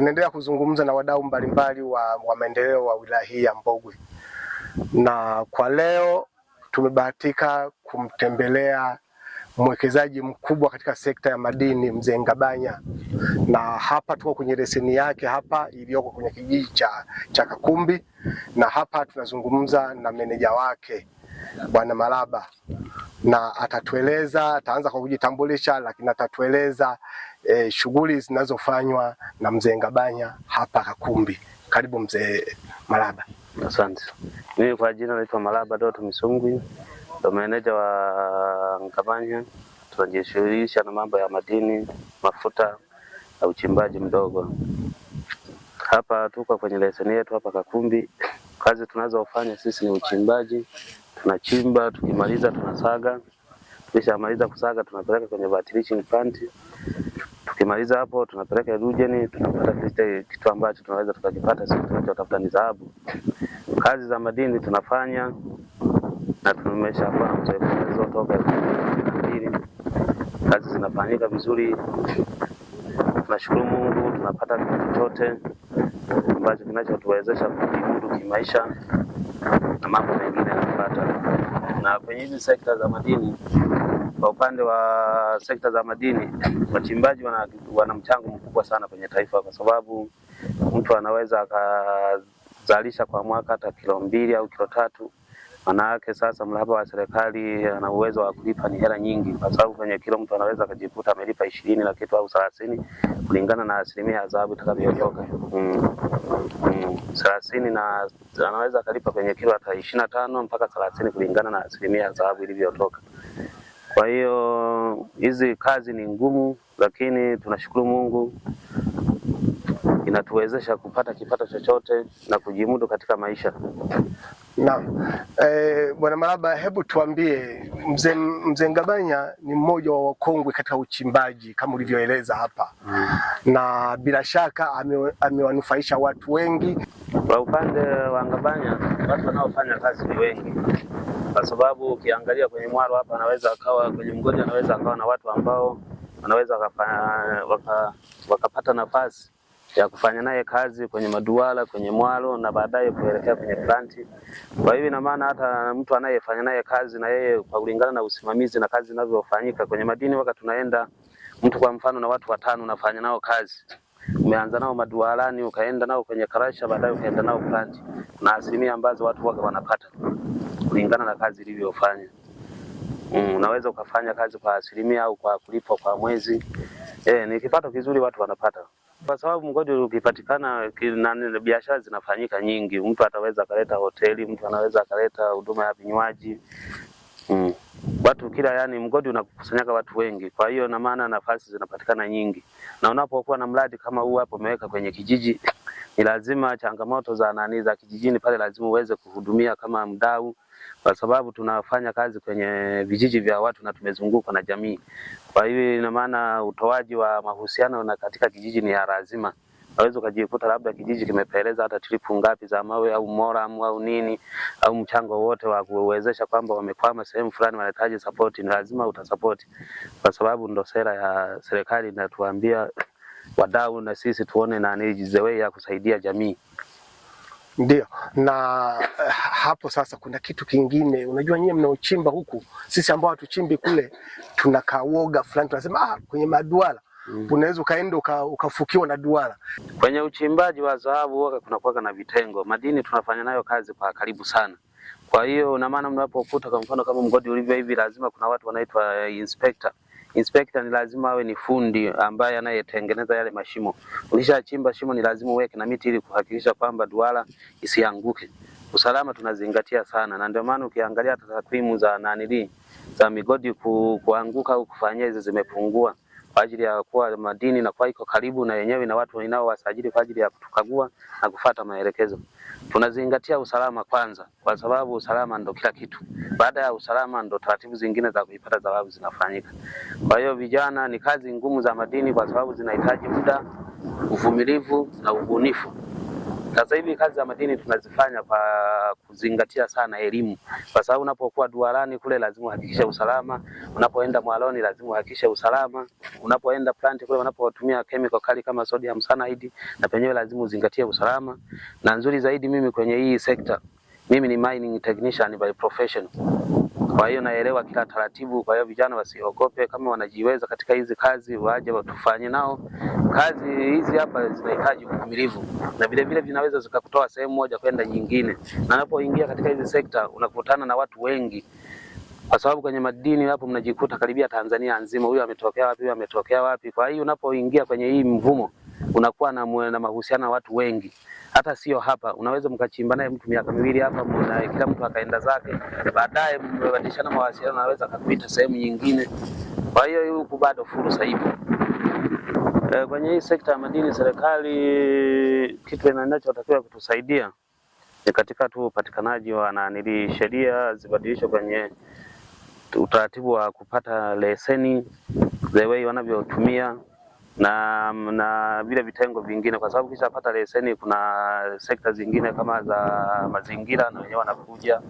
Tunaendelea kuzungumza na wadau mbalimbali wa maendeleo wa wilaya hii ya Mbogwe, na kwa leo tumebahatika kumtembelea mwekezaji mkubwa katika sekta ya madini Mzee Ngabanya, na hapa tuko kwenye leseni yake hapa iliyoko kwenye kijiji cha Kakumbi, na hapa tunazungumza na meneja wake Bwana Malaba, na ataanza kwa kujitambulisha, lakini atatueleza shughuli zinazofanywa na Mzee Ngabanya hapa Kakumbi. Karibu Mzee Malaba. Asante. Mimi kwa jina naitwa Malaba Doto Misungwi, ndo meneja wa Ngabanya. Tunajishughulisha na mambo ya madini, mafuta na uchimbaji mdogo. Hapa tuko kwenye leseni yetu hapa Kakumbi. Kazi tunazofanya sisi ni uchimbaji. Tunachimba, tukimaliza tunasaga. Tukishamaliza kusaga tunapeleka kwenye vat leaching plant. Tukimaliza hapo tunapeleka Rujeni, tunapata kitu ambacho tunaweza tukakipata sisi tunachotafuta ni dhahabu. Kazi za madini tunafanya na tumeshakuwa na uzoefu toka 2022. Kazi zinafanyika vizuri. Tunashukuru Mungu, tunapata kitu chote ambacho kinachotuwezesha kujimudu kimaisha na mambo mengine yanapata. Na kwenye hizi sekta za madini, kwa upande wa sekta za madini, wachimbaji wana mchango mkubwa sana kwenye taifa, kwa sababu mtu anaweza akazalisha kwa mwaka hata kilo 2 au kilo 3. Maana yake sasa mraba wa serikali ana uwezo wa kulipa ni hela nyingi, kwa sababu kwenye kilo mtu anaweza kujikuta amelipa 20 na kitu au 30 kulingana na asilimia ya dhahabu itakayotoka. 30 na anaweza kalipa kwenye kilo hata 25 mpaka 30 kulingana na asilimia ya dhahabu ilivyotoka. Kwa hiyo hizi kazi ni ngumu, lakini tunashukuru Mungu inatuwezesha kupata kipato chochote na kujimudu katika maisha. Naam. Bwana Malaba, hebu tuambie, Mzee Ngabanya ni mmoja wa wakongwe katika uchimbaji kama ulivyoeleza hapa. Na bila shaka amewanufaisha watu wengi. Kwa upande wa Ngabanya, watu wanaofanya kazi ni wengi, kwa sababu ukiangalia kwenye mwaro hapa anaweza akawa kwenye mgodi, anaweza akawa na watu ambao wanaweza wakapata nafasi ya kufanya naye kazi kwenye maduara, kwenye mwalo na baadaye kuelekea kwenye planti. Kwa hiyo ina maana hata mtu anayefanya naye kazi na yeye kwa kulingana na usimamizi na kazi zinavyofanyika kwenye madini, wakati tunaenda mtu kwa mfano na watu 5 unafanya nao kazi, umeanza nao maduarani, ukaenda nao kwenye karasha, baadaye ukaenda nao planti, na asilimia ambazo watu wake wanapata kulingana na kazi ilivyofanya. Unaweza ukafanya kazi kwa asilimia au kwa kulipwa kwa mwezi. Ni kipato kizuri watu wanapata. Kwa sababu mgodi ukipatikana na biashara zinafanyika nyingi. Mtu ataweza kaleta hoteli, mtu anaweza kaleta huduma ya vinywaji. Watu kila mgodi unakusanyaka watu wengi. Kwa hiyo na maana nafasi zinapatikana nyingi. Na unapokuwa na mradi kama huu hapo umeweka kwenye kijiji, ni lazima changamoto za kijijini pale lazima uweze kuhudumia kama mdau, kwa sababu tunafanya kazi kwenye vijiji vya watu na tumezungukwa na jamii. Kwa hiyo ina maana utoaji wa mahusiano na katika kijiji ni ya lazima. Unaweza ukajikuta labda kijiji kimepeleza hata tripu ngapi za mawe au moram au nini au mchango wote wa kuwezesha kwamba wamekwama sehemu fulani wanahitaji support, ni lazima utasupport, kwa sababu ndo sera ya serikali inatuambia wadau na sisi tuone na the way ya kusaidia jamii. Ndio. Na hapo sasa kuna kitu kingine, unajua nyinyi mnaochimba huku, sisi ambao hatuchimbi kule tunakaa woga fulani, tunasema kwenye maduara unaweza ukaenda ukafukiwa na duara. Kwenye uchimbaji wa dhahabu kunakuwa na vitengo. Madini tunafanya nayo kazi kwa karibu sana. Kwa hiyo na maana mnapokuta kwa mfano kama mgodi ulivyo hivi, lazima kuna watu wanaitwa inspector. Inspector ni lazima awe ni fundi ambaye anayetengeneza yale mashimo. Ukishachimba shimo ni lazima uweke na miti ili kuhakikisha kwamba duara isianguke. Usalama tunazingatia sana, na ndio maana ukiangalia hata takwimu za migodi kuanguka au kufanyia hizo zimepungua, kwa ajili ya kuwa madini na kwa iko karibu na yenyewe na watu wanaowasajili kwa ajili ya kutukagua na kufuata maelekezo. Tunazingatia usalama kwanza, kwa sababu usalama ndo kila kitu. Baada ya usalama ndo taratibu zingine za kuipata dhahabu zinafanyika. Kwa hiyo vijana, ni kazi ngumu za madini kwa sababu zinahitaji muda, uvumilivu na ubunifu. Sasa hivi kazi za madini tunazifanya kwa kuzingatia sana elimu, kwa sababu unapokuwa duarani kule lazima uhakikishe usalama, unapoenda mwaloni lazima uhakikishe usalama, unapoenda plant kule unapotumia chemical kali kama sodium cyanide na penyewe lazima uzingatie usalama. Na nzuri zaidi mimi kwenye hii sekta, mimi ni mining technician by profession. Kwa hiyo naelewa kila taratibu. Kwa hiyo vijana wasiogope, kama wanajiweza katika hizi kazi waje watufanye nao. Kazi hizi hapa zinahitaji uvumilivu na vile vile vinaweza zikakutoa sehemu moja kwenda nyingine, na unapoingia katika hizi sekta unakutana na watu wengi, kwa sababu kwenye madini hapo mnajikuta karibia Tanzania nzima, huyu ametokea wapi, huyu ametokea wapi. Kwa hiyo unapoingia kwenye hii mvumo unakuwa na mahusiano na watu wengi. Hata sio hapa, unaweza mkachimba naye mtu miaka miwili hapa, kila mtu akaenda zake, baadaye mbadilishana mawasiliano, anaweza akapita sehemu nyingine. Kwa hiyo huku bado fursa ipo. Kwenye hii sekta ya madini, serikali kitu inachotakiwa kutusaidia ni katika tu upatikanaji wa sheria zibadilishwe kwenye utaratibu wa kupata leseni, the way wanavyotumia na vile vitengo vingine, kwa sababu kisha pata leseni kuna sekta zingine kama za mazingira na wenyewe wanakuja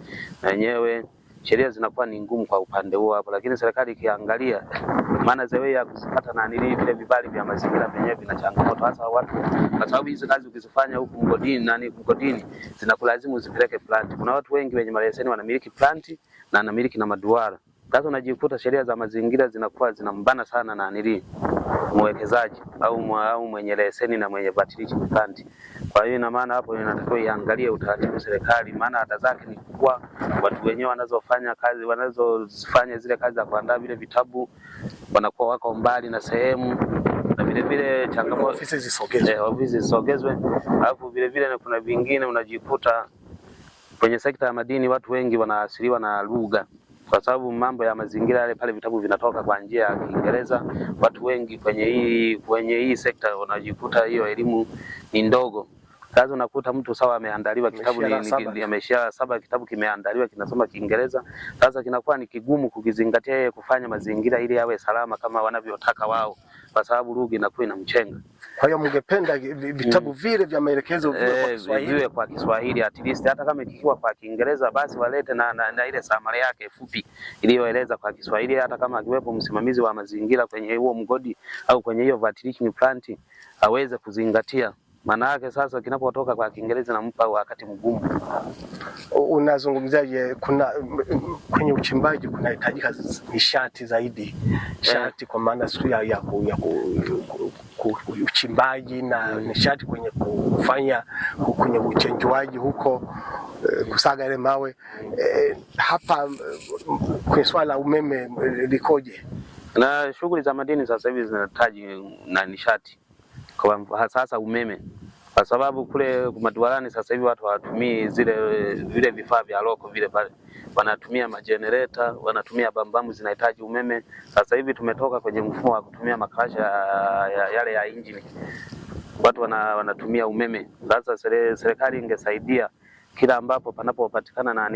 na wenyewe sheria zinakuwa ni ngumu kwa upande huo hapo. Lakini serikali ikiangalia, maana zewe ya kupata vile vibali vya mazingira penyewe vina changamoto hasa watu, kwa sababu hizi kazi ukizifanya huku mgodini zinakulazimu uzipeleke plant. Kuna watu wengi wenye maleseni wanamiliki plant na wanamiliki na maduara. Sasa unajikuta sheria za mazingira zinakuwa zinambana sana na mwekezaji au mwenye leseni na mwenye batilichi plant. Kwa hiyo ina maana hapo inatakiwa iangalie utaratibu serikali, maana ada zake ni kubwa. Watu wenyewe wanazofanya zile kazi za kuandaa vile vitabu wanakuwa wako mbali na sehemu, na vile vile changamoto ofisi zisogezwe. Alafu vile vile kuna vingine unajikuta kwenye sekta ya madini watu wengi wanaasiliwa na lugha, kwa sababu mambo ya mazingira yale pale vitabu vinatoka kwa njia ya Kiingereza. Watu wengi kwenye hii sekta wanajikuta hiyo elimu ni ndogo. Sasa unakuta mtu sawa ameandaliwa kitabu ameshia 7 kitabu kimeandaliwa kinasoma Kiingereza. Sasa kinakuwa ni kigumu kukizingatia yeye kufanya mazingira ili yawe salama kama wanavyotaka wao, kwa sababu lugha inakuwa inamchenga. Kwa hiyo mngependa vitabu vile vya maelekezo viwe kwa Kiswahili at least, hata kama kikiwa kwa Kiingereza basi walete na ile summary yake fupi iliyoeleza kwa Kiswahili, hata kama akiwepo msimamizi wa mazingira kwenye huo mgodi au kwenye hiyo vatilichi plant aweze kuzingatia. Maana yake sasa kinapotoka kwa Kiingereza nampa wakati mgumu. Unazungumzaje, kwenye uchimbaji kunahitajika nishati zaidi, nishati kwa maana sio ya uchimbaji na nishati kwenye kufanya kwenye uchenjuaji huko, kusaga ile mawe. Hapa kwenye swala la umeme likoje? Na shughuli za madini sasa hivi zinahitaji na nishati, kwa sasa umeme, kwa sababu kule maduarani sasa hivi watu hawatumii vile vifaa vya loko vile pale, wanatumia majenereta, wanatumia bambamu zinahitaji umeme. Sasa hivi tumetoka kwenye mfumo wa kutumia makasha yale ya injini, watu wanatumia umeme. Sasa serikali ingesaidia kila ambapo panapopatikana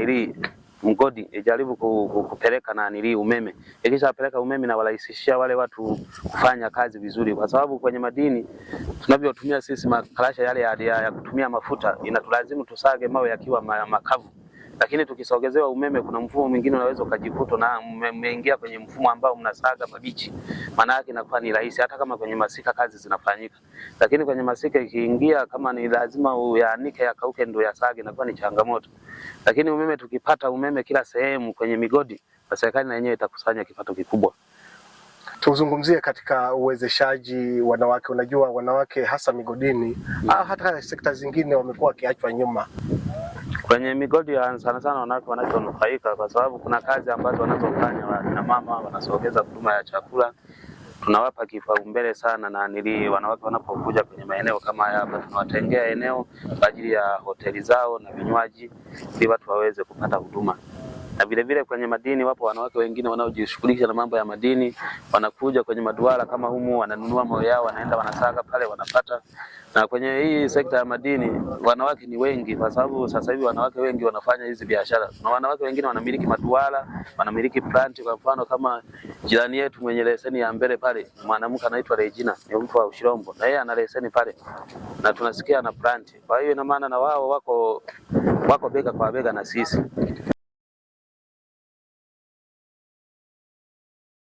mgodi ijaribu kupeleka umeme. Ikishapeleka umeme na warahisishia wale watu kufanya kazi vizuri, kwa sababu kwenye madini tunavyotumia sisi makarasha yale ya kutumia mafuta inatulazimu tusage mawe yakiwa makavu, lakini tukisogezewa umeme kuna mfumo mwingine unaweza ukajikuta na umeingia kwenye mfumo ambao mnasaga mabichi. Maana yake inakuwa ni rahisi, hata kama kwenye masika kazi zinafanyika, lakini kwenye masika ikiingia kama ni lazima uyaanike yakauke ndio yasage, inakuwa ni changamoto. Lakini umeme tukipata umeme kila sehemu kwenye migodi, serikali na yenyewe itakusanya kipato kikubwa. Tuzungumzie katika uwezeshaji wanawake. Unajua wanawake hasa migodini au hata sekta zingine wamekuwa wakiachwa nyuma. Kwenye migodi sana sana wanawake wanachonufaika, kwa sababu kuna kazi ambazo wanazofanya na mama, wanasogeza huduma ya chakula. Tunawapa kipaumbele sana, na wanawake wanapokuja kwenye maeneo kama haya hapa tunawatengea eneo kwa ajili ya hoteli zao na vinywaji ili watu waweze kupata huduma. Na vile vile kwenye madini wapo wanawake wengine wanaojishughulisha na mambo ya madini, wanakuja kwenye maduara kama humu, wananunua moyo yao, wanaenda wanasaga pale wanapata. Na kwenye hii sekta ya madini wanawake ni wengi, kwa sababu sasa hivi wanawake wengi wanafanya hizi biashara. Na wanawake wengine wanamiliki maduara, wanamiliki plant. Kwa mfano kama jirani yetu mwenye leseni ya mbele pale, mwanamke anaitwa Regina, ni mtu wa Ushirombo, na yeye ana leseni pale, na tunasikia ana plant. Kwa hiyo ina maana na wao wako bega kwa bega na sisi.